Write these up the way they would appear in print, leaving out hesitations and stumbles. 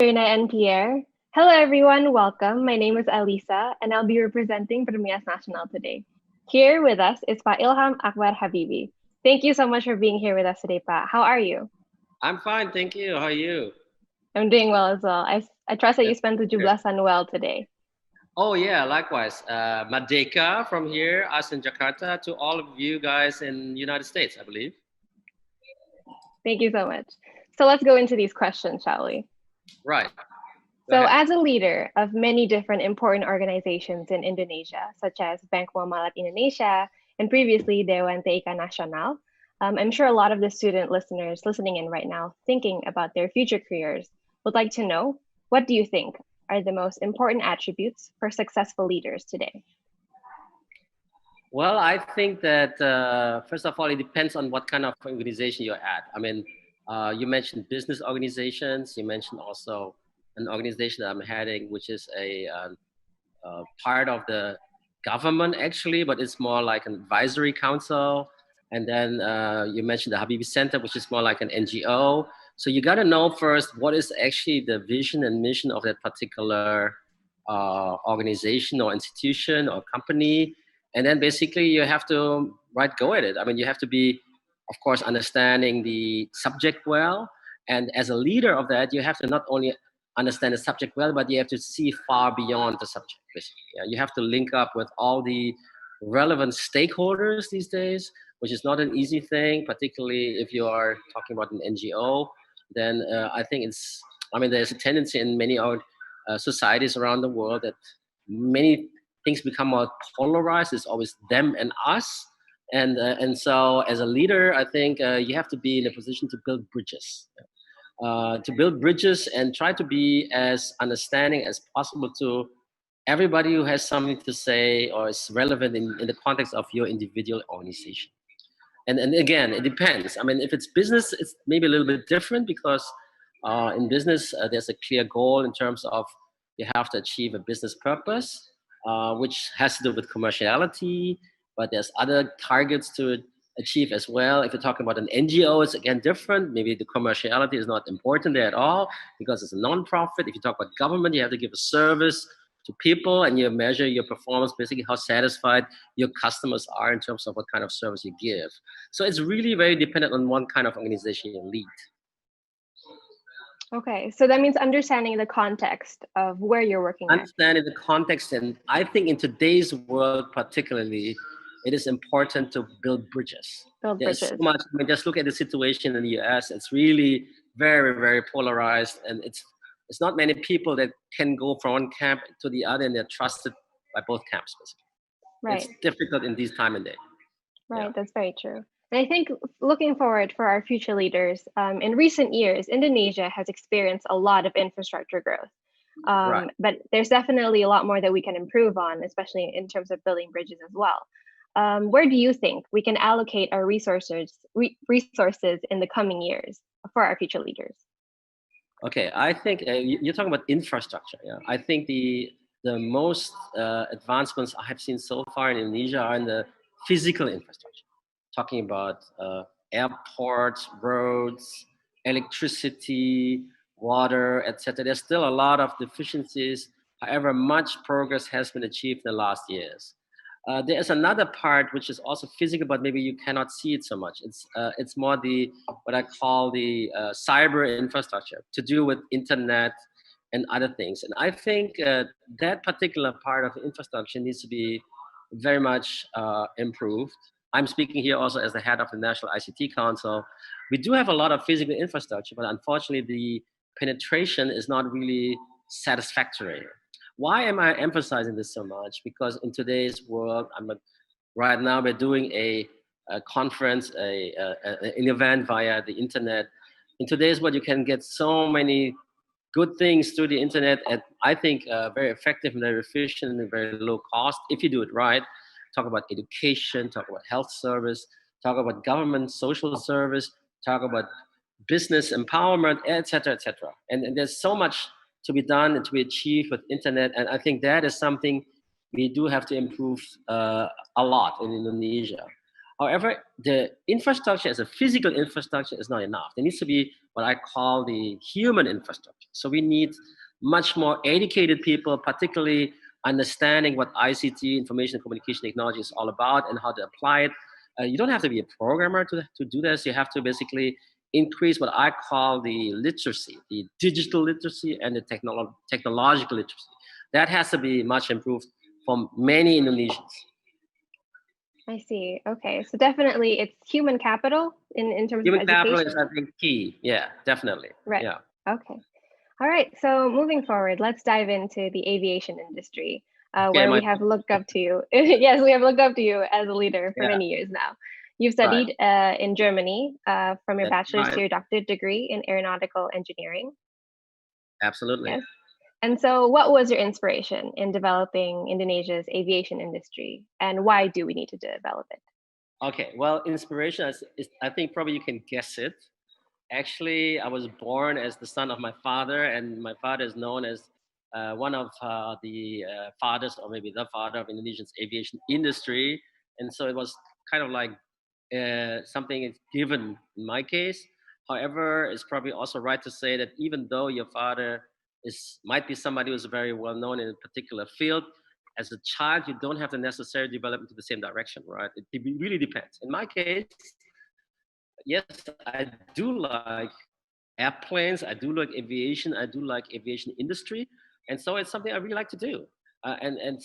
Irina and Pierre. Hello, everyone. Welcome. My name is Alisa, and I'll be representing PERMIAS Nasional today. Here with us is Pa Ilham Habibie. Thank you so much for being here with us today, Pa. How are you? I'm fine, thank you. How are you? I'm doing well as well. I trust that you That's spent the good. Jublasan well today. Oh yeah, likewise. Madeka from here, us in Jakarta, to all of you guys in United States, I believe. Thank you so much. So let's go into these questions, shall we? Right. Go So, ahead. as a leader of many different important organizations in Indonesia, such as Bank Muamalat Indonesia and previously Dewan TIK Nasional, I'm sure a lot of the student listeners listening in right now, thinking about their future careers, would like to know, what do you think are the most important attributes for successful leaders today? Well, I think that first of all, it depends on what kind of organization you're at. I mean, you mentioned business organizations. You mentioned also an organization that I'm heading, which is a part of the government actually, but it's more like an advisory council. And then you mentioned the Habibie Center, which is more like an NGO. So you got to know first what is actually the vision and mission of that particular organization or institution or company. And then basically you have to right go at it. I mean, you have to be, of course, understanding the subject well. And as a leader of that, you have to not only understand the subject well, but you have to see far beyond the subject. Basically, yeah, you have to link up with all the relevant stakeholders these days, which is not an easy thing, particularly if you are talking about an NGO. Then I think it's. I mean, there's a tendency in many societies around the world that many things become more polarized. It's always them and us. And so, as a leader, I think you have to be in a position to build bridges and try to be as understanding as possible to everybody who has something to say or is relevant in the context of your individual organization. And again, it depends. I mean, if it's business, it's maybe a little bit different because in business, there's a clear goal in terms of you have to achieve a business purpose, which has to do with commerciality, but there's other targets to achieve as well. If you're talking about an NGO, it's again different. Maybe the commerciality is not important there at all because it's a non-profit. If you talk about government, you have to give a service to people and you measure your performance, basically how satisfied your customers are in terms of what kind of service you give. So it's really very dependent on what kind of organization you lead. Okay, so that means understanding the context of where you're working at. Understanding the context, and I think in today's world particularly, it is important to build bridges. Build There's so bridges. much. I mean, just look at the situation in the US. It's really very, very polarized, and it's not many people that can go from one camp to the other, and they're trusted by both camps. Basically, it's Right. difficult in these time and day. Yeah. Right, that's very true. And I think looking forward for our future leaders, in recent years, Indonesia has experienced a lot of infrastructure growth. Right. But there's definitely a lot more that we can improve on, especially in terms of building bridges as well. Where do you think we can allocate our resources in the coming years for our future leaders? Okay, I think you're talking about infrastructure. Yeah, I think the most advancements I have seen so far in Indonesia are in the physical infrastructure. Talking about airports, roads, electricity, water, etc. There's still a lot of deficiencies. However, much progress has been achieved in the last years. There is another part which is also physical, but maybe you cannot see it so much. It's more the what I call the cyber infrastructure to do with internet and other things. And I think that particular part of the infrastructure needs to be very much improved. I'm speaking here also as the head of the National ICT Council. We do have a lot of physical infrastructure, but unfortunately, the penetration is not really satisfactory. Why am I emphasizing this so much? Because in today's world, right now we're doing a conference, an event via the internet. In today's world, you can get so many good things through the internet at I think very effective and very efficient and very low cost if you do it right. Talk about education, talk about health service, talk about government social service, talk about business empowerment, etc., etc. And there's so much to be done and to be achieved with internet, and I think that is something we do have to improve a lot in Indonesia. However, the infrastructure as a physical infrastructure is not enough. There needs to be what I call the human infrastructure. So we need much more educated people, particularly understanding what ICT, information and communication technology, is all about and how to apply it. You don't have to be a programmer to do this. You have to basically increase what I call the literacy, the digital literacy and the technological literacy. That has to be much improved for many Indonesians. I see. Okay, so definitely it's human capital in terms Human of capital education. is, I think, key. Yeah, definitely. Right. Yeah. Okay. All right. So moving forward, let's dive into the aviation industry, Okay, where we have looked up to you. Yes, we have looked up to you as a leader for many years now. You've Right. studied in Germany from your That's bachelor's right. to your doctorate degree in aeronautical engineering. Absolutely. Yes. And so, what was your inspiration in developing Indonesia's aviation industry, and why do we need to develop it? Okay, well, inspiration is I think probably you can guess it. Actually, I was born as the son of my father, and my father is known as one of the fathers, or maybe the father of Indonesia's aviation industry. And so it was kind of like something is given in my case. However, it's probably also right to say that even though your father might be somebody who's very well known in a particular field, as a child, you don't have to necessarily develop into the same direction, right? It really depends. In my case, yes, I do like airplanes, I do like aviation, I do like aviation industry, and so it's something I really like to do. And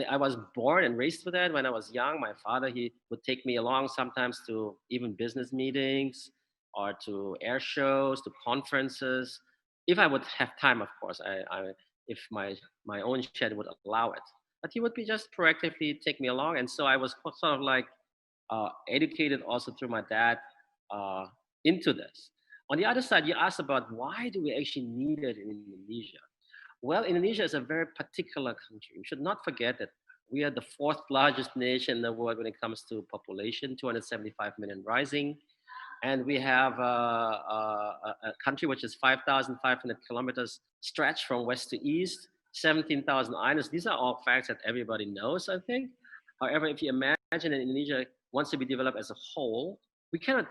I was born and raised with that. When I was young, my father, he would take me along sometimes to even business meetings or to air shows, to conferences, if I would have time, of course. If my own schedule would allow it. But he would be just proactively take me along, and so I was sort of like educated also through my dad uh, into this. On the other side, you asked about why do we actually need it in Indonesia? Well, Indonesia is a very particular country. We should not forget that we are the fourth largest nation in the world when it comes to population, 275 million rising. And we have a country which is 5,500 kilometers stretched from west to east, 17,000 islands. These are all facts that everybody knows, I think. However, if you imagine that Indonesia wants to be developed as a whole, we cannot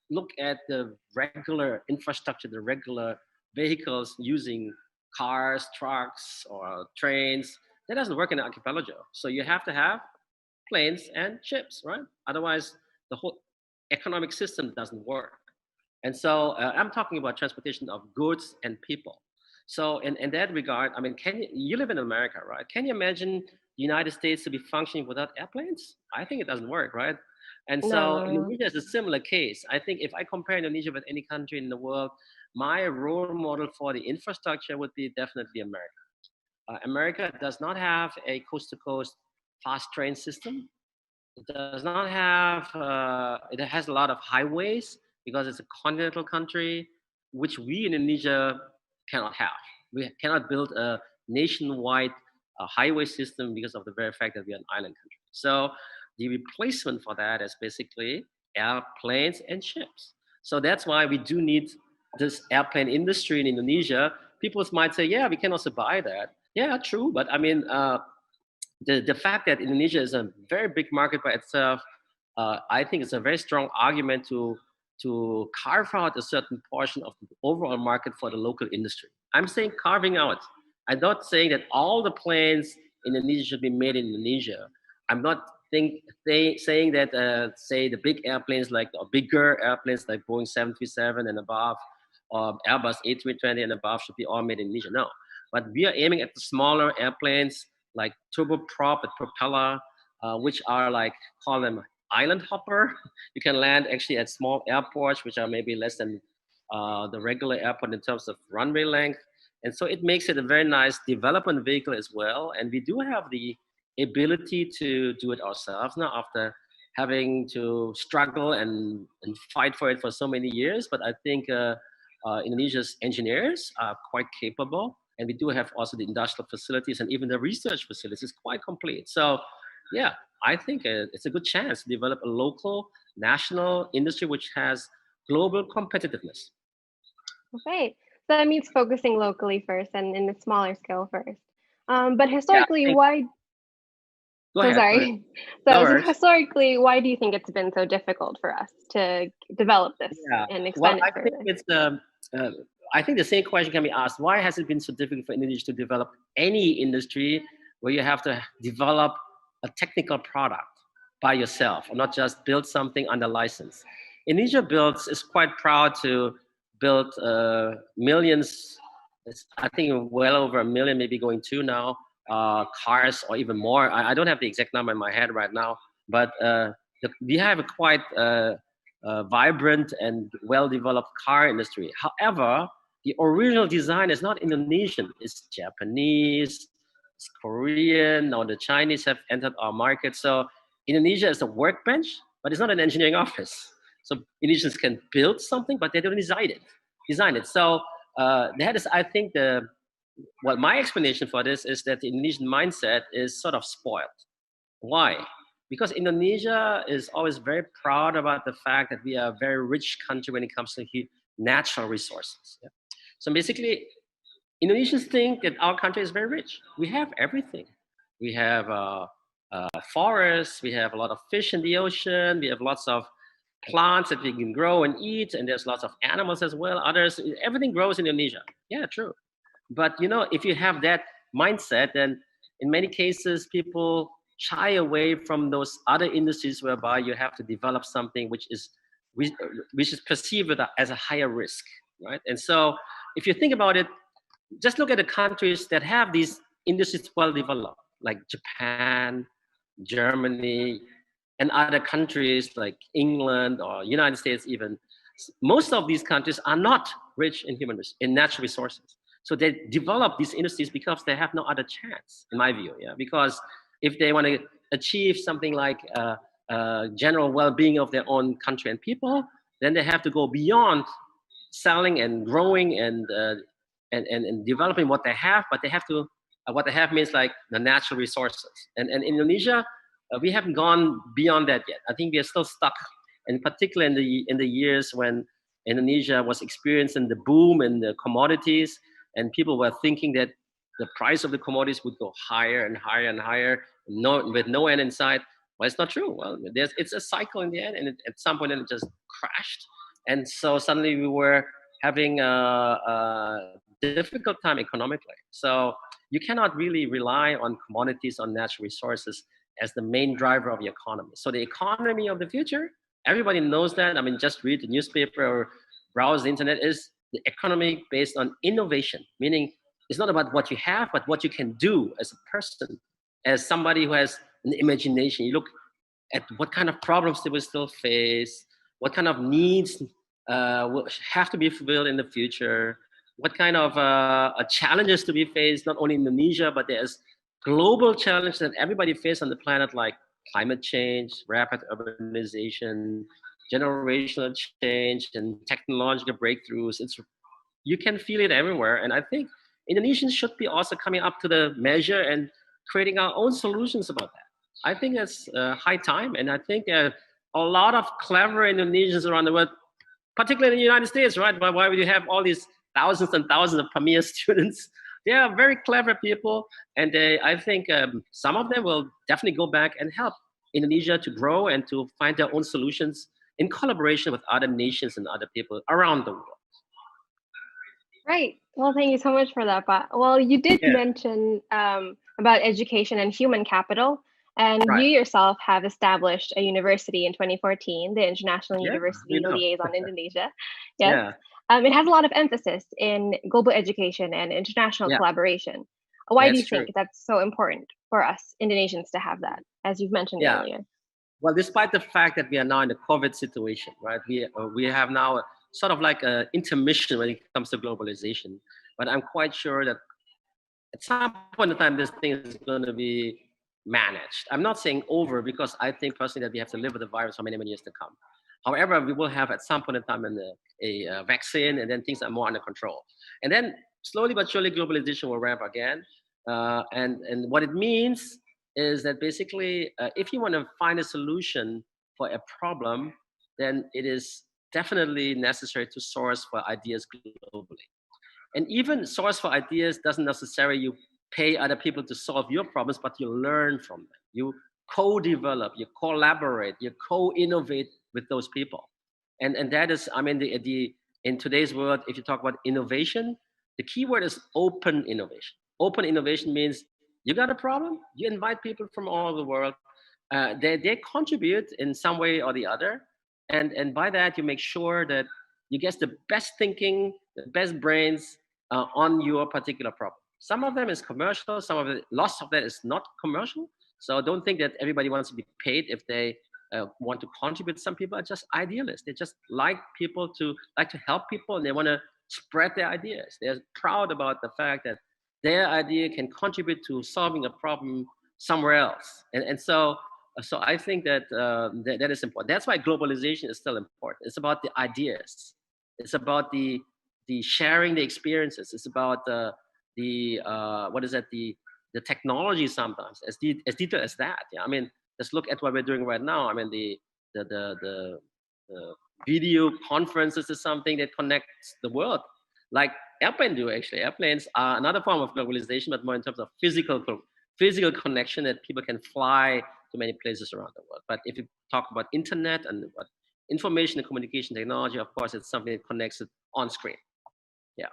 look at the regular infrastructure, the regular vehicles using cars, trucks, or trains. That doesn't work in an archipelago. So you have to have planes and ships, right? Otherwise, the whole economic system doesn't work. And so I'm talking about transportation of goods and people. So in that regard, I mean, you live in America, right? Can you imagine the United States to be functioning without airplanes? I think it doesn't work, right? And so No. Indonesia is a similar case. I think if I compare Indonesia with any country in the world, my role model for the infrastructure would be definitely America. America does not have a coast-to-coast fast train system. It does not have, it has a lot of highways because it's a continental country, which we in Indonesia cannot have. We cannot build a nationwide highway system because of the very fact that we are an island country. So the replacement for that is basically airplanes and ships. So that's why we do need this airplane industry in Indonesia. People might say, yeah, we can also buy that. Yeah, true. But I mean, the fact that Indonesia is a very big market by itself, I think it's a very strong argument to carve out a certain portion of the overall market for the local industry. I'm saying carving out. I'm not saying that all the planes in Indonesia should be made in Indonesia. I'm not saying that say the big airplanes like or bigger airplanes like Boeing 737 and above or Airbus A320 and above should be all made in Indonesia. No, but we are aiming at the smaller airplanes like turboprop with propeller, which are like, call them island hopper. You can land actually at small airports, which are maybe less than the regular airport in terms of runway length. And so it makes it a very nice development vehicle as well. And we do have the ability to do it ourselves now after having to struggle and fight for it for so many years. But I think Indonesia's engineers are quite capable. And we do have also the industrial facilities and even the research facilities quite complete. So, yeah, I think it's a good chance to develop a local, national industry which has global competitiveness. Okay. So that means focusing locally first and in a smaller scale first. But Yeah, historically, I think, why? go So ahead, go ahead. sorry. No So worries. historically, why do you think it's been so difficult for us to develop this Yeah. and Well, expand it I think further? it's uh, I think the same question can be asked: why has it been so difficult for Indonesia to develop any industry where you have to develop a technical product by yourself, or not just build something under license? Indonesia is quite proud to build millions. I think well over a million, maybe going to now, cars or even more. I don't have the exact number in my head right now, but we have a quite vibrant and well-developed car industry. However, the original design is not Indonesian. It's Japanese, it's Korean. Now the Chinese have entered our market. So Indonesia is a workbench, but it's not an engineering office. So Indonesians can build something, but they don't design it. So that is, I think, my explanation for this is that the Indonesian mindset is sort of spoiled. Why? Because Indonesia is always very proud about the fact that we are a very rich country when it comes to natural resources. Yeah? So basically, Indonesians think that our country is very rich. We have everything. We have forests, we have a lot of fish in the ocean, we have lots of plants that we can grow and eat, and there's lots of animals as well. Everything grows in Indonesia. Yeah, true. But if you have that mindset, then in many cases people shy away from those other industries whereby you have to develop something which is perceived as a higher risk, right? And so if you think about it, just look at the countries that have these industries well developed, like Japan, Germany, and other countries like England or United States even. Most of these countries are not rich in natural resources. So they develop these industries because they have no other chance, in my view. Yeah, because if they want to achieve something like general well-being of their own country and people, then they have to go beyond selling and growing and developing what they have. But they have to what they have means like the natural resources. And Indonesia, we haven't gone beyond that yet. I think we are still stuck, and particularly in the years when Indonesia was experiencing the boom in the commodities, and people were thinking that the price of the commodities would go higher and higher and higher, with no end in sight. Well, it's not true. Well, it's a cycle in the end, and at some point it just crashed. And so suddenly we were having a difficult time economically. So you cannot really rely on commodities, on natural resources as the main driver of the economy. So the economy of the future, everybody knows that. I mean, just read the newspaper or browse the internet, is the economy based on innovation, meaning it's not about what you have, but what you can do as a person, as somebody who has an imagination. You look at what kind of problems they will still face, what kind of needs will have to be fulfilled in the future, what kind of challenges to be faced, not only in Indonesia, but there's global challenges that everybody faces on the planet, like climate change, rapid urbanization, generational change, and technological breakthroughs. You can feel it everywhere. And I think Indonesians should be also coming up to the measure and creating our own solutions about that. I think that's high time. And I think there are a lot of clever Indonesians around the world, particularly in the United States, right? Why would you have all these thousands and thousands of PERMIAS students? They are very clever people. And I think some of them will definitely go back and help Indonesia to grow and to find their own solutions in collaboration with other nations and other people around the world. Right. Well, thank you so much for that, Pa. Well, you did mention about education and human capital, and you yourself have established a university in 2014, the International University Liaison Indonesia. Yes. It has a lot of emphasis in global education and international collaboration. Why do you think that's so important for us Indonesians to have that, as you've mentioned earlier? Well, despite the fact that we are now in a COVID situation, right? We have now sort of like an intermission when it comes to globalization. But I'm quite sure that at some point in time, this thing is going to be managed. I'm not saying over, because I think personally that we have to live with the virus for many, many years to come. However, we will have at some point in time a vaccine, and then things are more under control. And then slowly but surely, globalization will ramp again. And what it means is that basically, if you want to find a solution for a problem, then it is definitely necessary to source for ideas globally. And even source for ideas doesn't necessarily you pay other people to solve your problems, but you learn from them. You co-develop, you collaborate, you co-innovate with those people. And that is, I mean, the in today's world, if you talk about innovation, the key word is open innovation. Open innovation means you got a problem, you invite people from all over the world, they contribute in some way or the other, and by that you make sure that you get the best thinking, the best brains on your particular problem. Some of them is commercial, some of it, lots of that is not commercial. So don't think that everybody wants to be paid if they want to contribute. Some people are just idealists. They just like to help people, and they want to spread their ideas. They're proud about the fact that their idea can contribute to solving a problem somewhere else. So I think that, that is important. That's why globalization is still important. It's about the ideas. It's about the sharing the experiences. It's about the what is that, the technology sometimes as detailed as that. Yeah, I mean, just look at what we're doing right now. I mean, the video conferences is something that connects the world, like airplanes do. Actually, airplanes are another form of globalization, but more in terms of physical connection, that people can fly to many places around the world. But if you talk about internet and what information and communication technology, of course, it's something that connects it on screen. Yeah.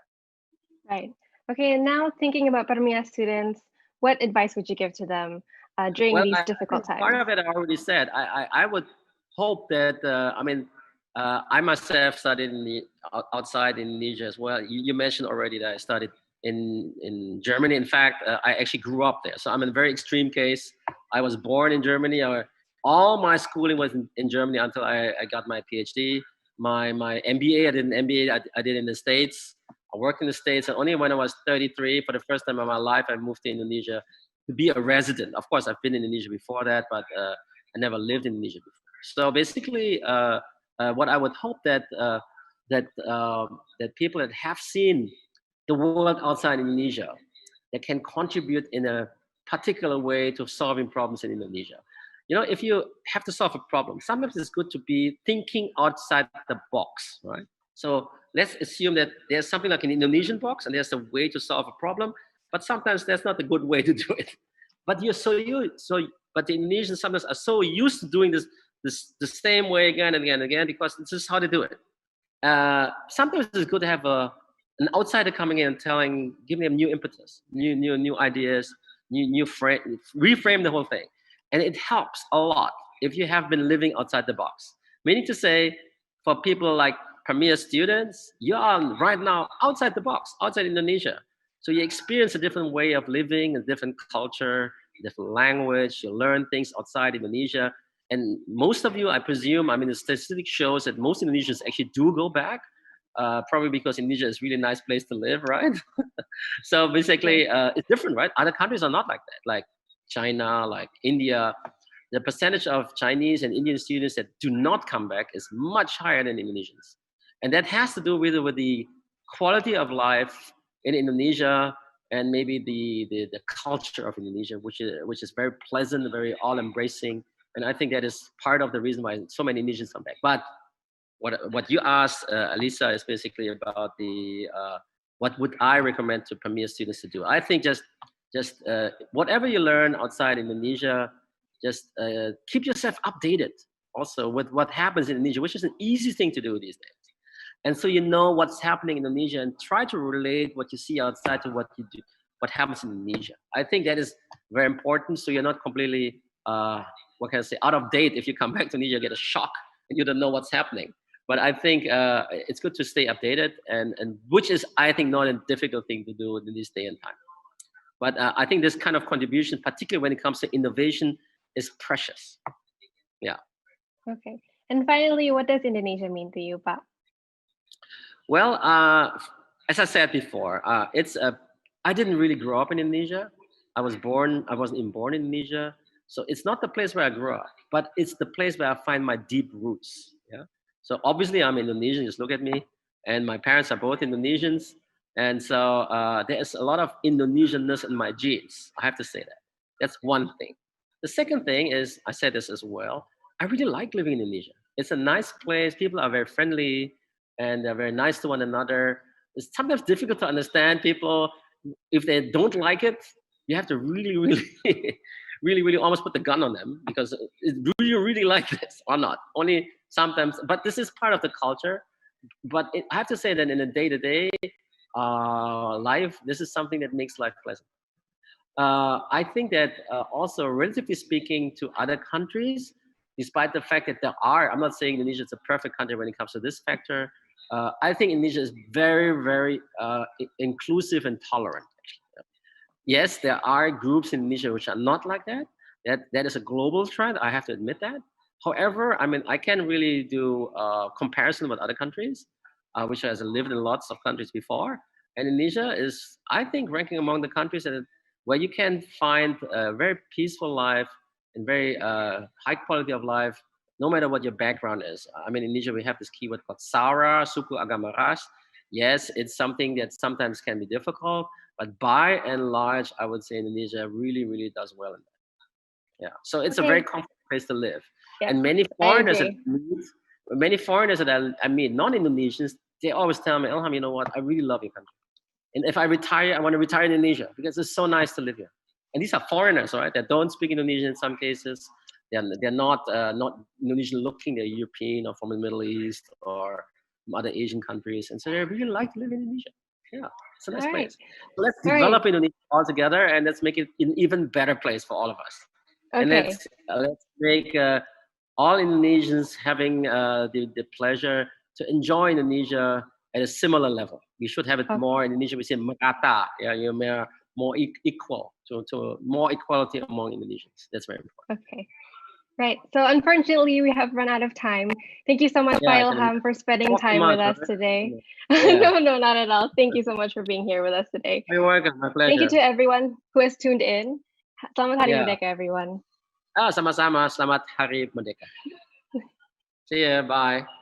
Right. Okay, and now thinking about PERMIAS students, what advice would you give to them during these difficult times? Part of it I already said. I would hope that, I mean, I myself studied outside Indonesia as well. You mentioned already that I studied in Germany. In fact, I actually grew up there. So I'm in a very extreme case. I was born in Germany. All my schooling was in Germany until I got my PhD. My MBA, I did an MBA, I did in the States. I worked in the States, and only when I was 33, for the first time in my life, I moved to Indonesia to be a resident. Of course, I've been in Indonesia before that, but I never lived in Indonesia before. So basically, what I would hope that people that have seen the world outside Indonesia, that can contribute in a particular way to solving problems in Indonesia. You know, if you have to solve a problem, sometimes it's good to be thinking outside the box, right? So let's assume that there's something like an Indonesian box, and there's a way to solve a problem, but sometimes that's not a good way to do it. But but the Indonesians sometimes are so used to doing this the same way again and again and again, because this is how they do it. Sometimes it's good to have an outsider coming in and giving them new impetus, new ideas, reframe the whole thing. And it helps a lot if you have been living outside the box. Meaning to say, for people like PERMIAS students, you are right now outside the box, outside Indonesia. So you experience a different way of living, a different culture, different language. You learn things outside Indonesia. And most of you, I presume, I mean, the statistics shows that most Indonesians actually do go back, probably because Indonesia is a really nice place to live, right? So basically, it's different, right? Other countries are not like that, like China, like India. The percentage of Chinese and Indian students that do not come back is much higher than Indonesians. And that has to do with the quality of life in Indonesia, and maybe the culture of Indonesia, which is very pleasant, very all-embracing. And I think that is part of the reason why so many Indonesians come back. But what you asked, Alisa, is basically about what would I recommend to PERMIAS students to do. I think just whatever you learn outside Indonesia, just keep yourself updated also with what happens in Indonesia, which is an easy thing to do these days. And so you know what's happening in Indonesia, and try to relate what you see outside to what you do, what happens in Indonesia. I think that is very important, so you're not completely, what can I say, out of date. If you come back to Indonesia, get a shock, and you don't know what's happening. But I think it's good to stay updated, and which is, I think, not a difficult thing to do in this day and time. But I think this kind of contribution, particularly when it comes to innovation, is precious. Yeah. Okay. And finally, what does Indonesia mean to you, Pak? Well, as I said before, I didn't really grow up in Indonesia. I wasn't even born in Indonesia. So it's not the place where I grew up, but it's the place where I find my deep roots. Yeah. So obviously I'm Indonesian, just look at me. And my parents are both Indonesians. And so there's a lot of Indonesianness in my genes. I have to say that. That's one thing. The second thing is, I said this as well, I really like living in Indonesia. It's a nice place. People are very friendly, and they're very nice to one another. It's sometimes difficult to understand people. If they don't like it, you have to really almost put the gun on them, because do you really like this or not? Only sometimes, but this is part of the culture. but I have to say that in a day-to-day life, this is something that makes life pleasant. I think that also, relatively speaking to other countries, despite the fact that there are, I'm not saying Indonesia is a perfect country when it comes to this factor. I think Indonesia is very, very inclusive and tolerant. Actually. Yes, there are groups in Indonesia which are not like that. That is a global trend. I have to admit that. However, I mean, I can really do comparison with other countries, which has lived in lots of countries before. And Indonesia is, I think, ranking among the countries that where you can find a very peaceful life and very high quality of life, no matter what your background is. I mean, in Indonesia, we have this keyword called Sara, Suku Agama Ras. Yes, it's something that sometimes can be difficult, but by and large, I would say Indonesia really, really does well in that. Yeah, so it's a very comfortable place to live. Yeah, and many foreigners that I meet, non-Indonesians, they always tell me, Ilham, you know what? I really love your country. And if I retire, I want to retire in Indonesia because it's so nice to live here. And these are foreigners, right? That don't speak Indonesian in some cases. They're not Indonesian looking. They're European or from the Middle East or from other Asian countries. And so they really like to live in Indonesia. Yeah, it's a nice place. So let's develop Indonesia all together and let's make it an even better place for all of us. And let's make all Indonesians having the pleasure to enjoy Indonesia at a similar level. We should have it more in Indonesia. We say merata, yeah, more equal, to more equality among Indonesians. That's very important. Okay. Right. So unfortunately, we have run out of time. Thank you so much, Ilham, for spending time with us today. No, not at all. Thank you so much for being here with us today. You're welcome. My pleasure. Thank you to everyone who has tuned in. Selamat Hari Merdeka, everyone. Sama-sama. Selamat Hari Merdeka. See ya. Bye.